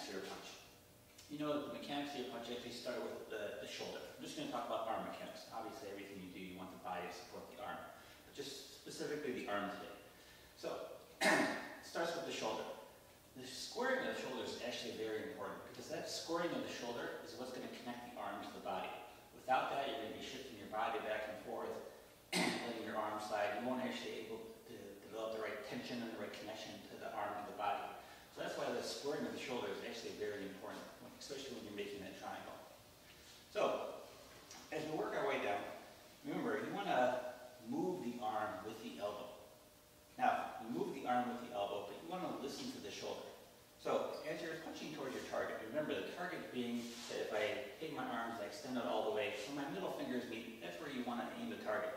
mechanics of your punch. You know that the mechanics of your punch actually start with the shoulder. I'm just going to talk about arm mechanics. Obviously, everything you do, you want the body to support the arm. But just specifically the arm today. So, it starts with the shoulder. The squaring of the shoulder is actually very important because that squaring of the shoulder is what's going to connect the arm to the body. Without that, you're going to be shifting your body back and forth, letting your arm slide. You won't actually be able to develop the right tension and the right connection to the arm and the body. So that's why the squaring of the shoulder is actually very important, especially when you're making that triangle. So, as we work our way down, remember, you want to move the arm with the elbow. Now, you move the arm with the elbow, but you want to listen to the shoulder. So, as you're punching towards your target, remember the target being that if I take my arms, I extend it all the way, so my middle fingers meet, that's where you want to aim the target.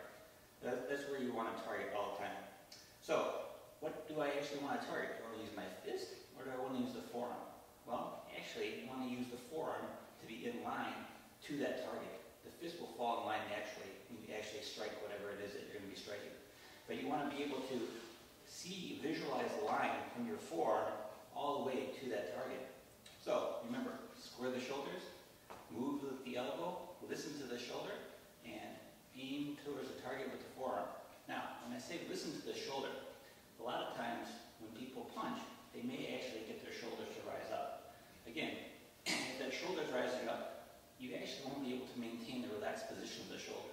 That's where you want to target all the time. So, what do I actually want to target? Do I want to use my fist, or do I want to use the forearm? Well, actually, you want to use the forearm to be in line to that target. The fist will fall in line naturally when you actually strike whatever it is that you're going to be striking. But you want to be able to visualize the line from your forearm all the way to that target. So, remember, square the shoulders, move with the elbow, listen to the shoulder, and aim towards the target with the forearm. Now, when I say listen to the shoulder, a lot of times when people punch, they may actually get their shoulders to rise up. Again, if that shoulder's rising up, you actually won't be able to maintain the relaxed position of the shoulder.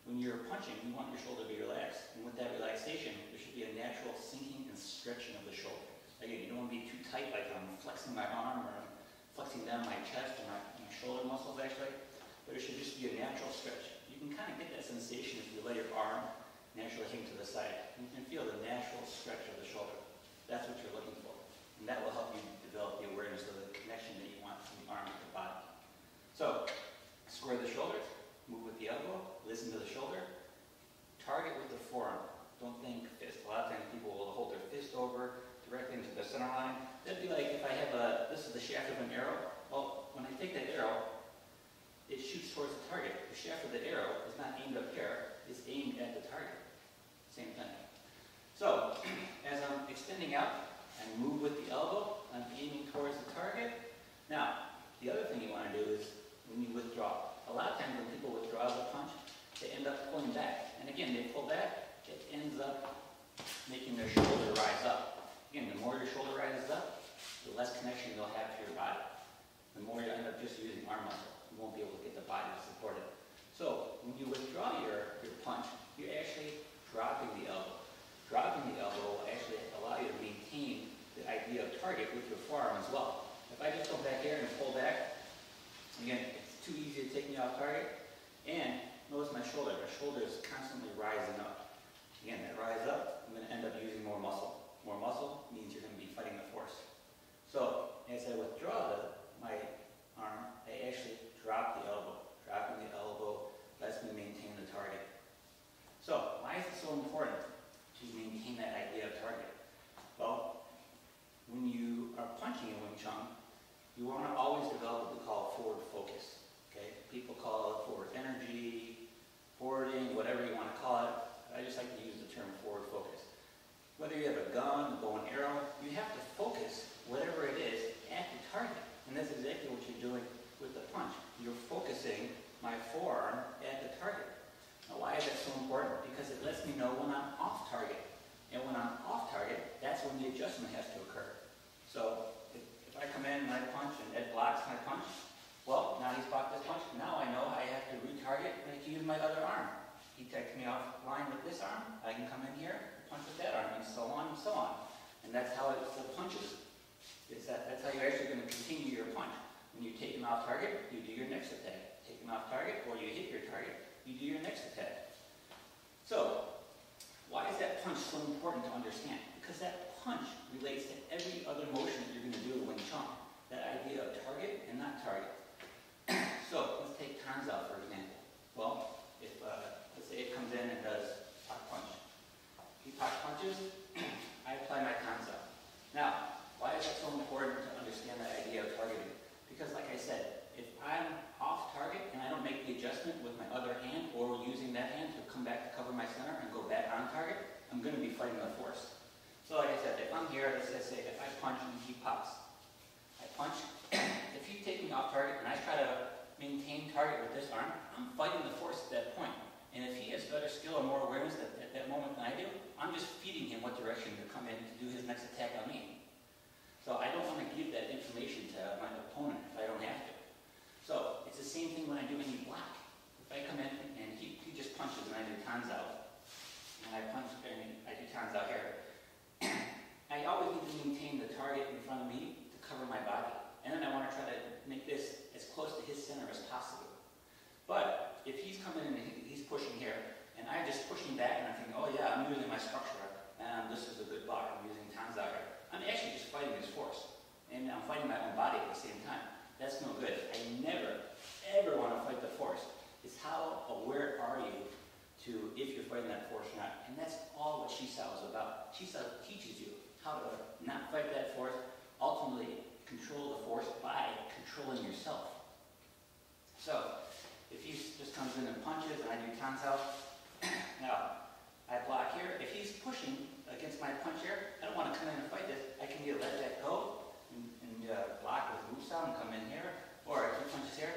When you're punching, you want your shoulder to be relaxed. And with that relaxation, there should be a natural sinking and stretching of the shoulder. Again, you don't want to be too tight, like I'm flexing my arm or I'm flexing down my chest or my shoulder muscles actually. But it should just be a natural stretch. You can kind of get that sensation if you let your arm naturally hang to the side. You can feel the natural stretch of the shoulder. That's what you're looking for. And that will help you develop the awareness of the connection that you want from the arm to the body. So, square the shoulders, move with the elbow, listen to the shoulder, target with the forearm. Don't think fist. A lot of times people will hold their fist over directly into the center line. That'd be like if I have this is the shaft of an arrow. Well, when I take that arrow, it shoots towards the target. The shaft of the arrow is not aimed up here, it's aimed at the target. Same thing. So, as I'm extending out, I move with the elbow, I'm aiming towards the target. Now, the other thing you want to do is when you withdraw. A lot of times when people withdraw the punch, they end up pulling back. And again, they pull back, it ends up making their shoulder rise up. Again, the more your shoulder rises up, the less connection you'll have to your body. The more you end up just using arm muscle. You won't be able to get the body to support it. So, when you withdraw your punch, you're actually dropping the elbow. Dropping the elbow will actually allow you to maintain the idea of target with your forearm as well. If I just go back here and pull back, again, it's too easy to take me off target. And notice my shoulder. My shoulder is constantly rising up. Again, that rise up, I'm going to end up using more muscle. More muscle means you're going to be fighting the force. So, as I withdraw my arm, I actually drop the elbow. Dropping the elbow lets me maintain the target. So, why is it so important to maintain that idea of target? Well, when you are punching in Wing Chun, you want to always develop what we call forward focus. Okay? People call it forward energy, forwarding, whatever you want to call it. I just like to use the term forward focus. Whether you have a gun, a bow and arrow, you have to focus whatever it is at the target. And that's exactly what you're doing with the punch. You're focusing my forearm at the target. Now, why is that so important? Because it lets me know when I'm off target. And when I'm off target, that's when the adjustment has to occur. So, if I come in and I punch and Ed blocks my punch, well, now he's blocked this punch. Now I know I have to retarget and I can use my other arm. He takes me off line with this arm, I can come in here, punch with that arm, and so on and so on. And that's how it's the punches. That's how you're actually going to continue your punch. When you take him off target, you do your next attack. Take him off target, or you hit your target, you do your next attack. So, why is that punch so important to understand? Because that punch relates to every other motion that you're going to do in Wing Chun. That idea of target and not target. So, let's take Tanzao for example. Well, if let's say it comes in and does pot punch. He pot punches, I apply my Tanzao. Now, why is that so important to understand the idea of targeting? Because like I said, if I'm off target and I don't make the adjustment with my other hand or using that hand to come back to cover my center and go back on target, I'm going to be fighting the force. So like I said, if I'm here, let's say if I punch and he pops. I punch, if you take me off target and I try to maintain target with this arm, I'm fighting the force at that point. And if he has better skill or more awareness at that moment than I do, I'm just feeding him what direction to come in to do his next attack on me. So I don't want to give that information to my opponent if I don't have to. So it's the same thing when I do any block. If I come in and he just punches and I do tons out, and I punch and I do tons out here, I always need to maintain the target in front of me to cover my body. And then I want to try to make this as close to his center as possible. But if he's coming in and he's pushing here, and I'm just pushing back and I'm thinking, oh yeah, I'm using my structure, and this is a good block, I'm using tons out here, I'm actually just fighting his force. And I'm fighting my own body at the same time. That's no good. I never, ever want to fight the force. It's how aware are you to if you're fighting that force or not. And that's all what Shiso is about. Shiso teaches you how to not fight that force, ultimately control the force by controlling yourself. So, if he just comes in and punches and I do tons out, now I block here. If he's pushing against my punch here, I don't want to come in and fight this. I can either let that go and block with Musa and come in here, or if he punches here,